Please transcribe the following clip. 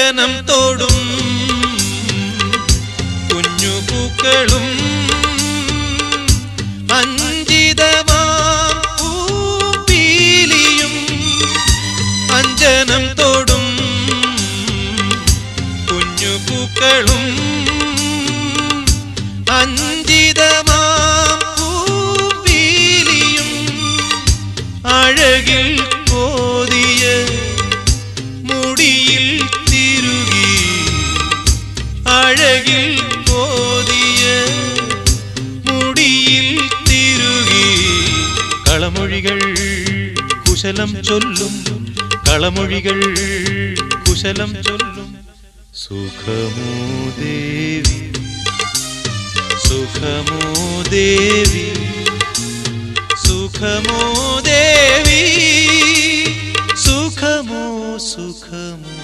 അഞ്ജനം തോടും കുഞ്ഞുപൂക്കളും അഞ്ജിതമാം പൂപ്പീലിയും അഞ്ജനം തോടും കുഞ്ഞുപൂക്കളും അഞ്ജിതമാം പൂപ്പീലിയും അഴകിൽ കോതിയ മുടിയിൽ തിരുകി അഴകിൽ കോതിയ മുടിയിൽ തിരുകി കളമൊഴികൾ കുശലം ചൊല്ലും കളമൊഴികൾ കുശലം ചൊല്ലും സുഖമോ ദേവി സുഖമോ ദേവി സുഖമോ ദേവി സുഖമോ സുഖമോ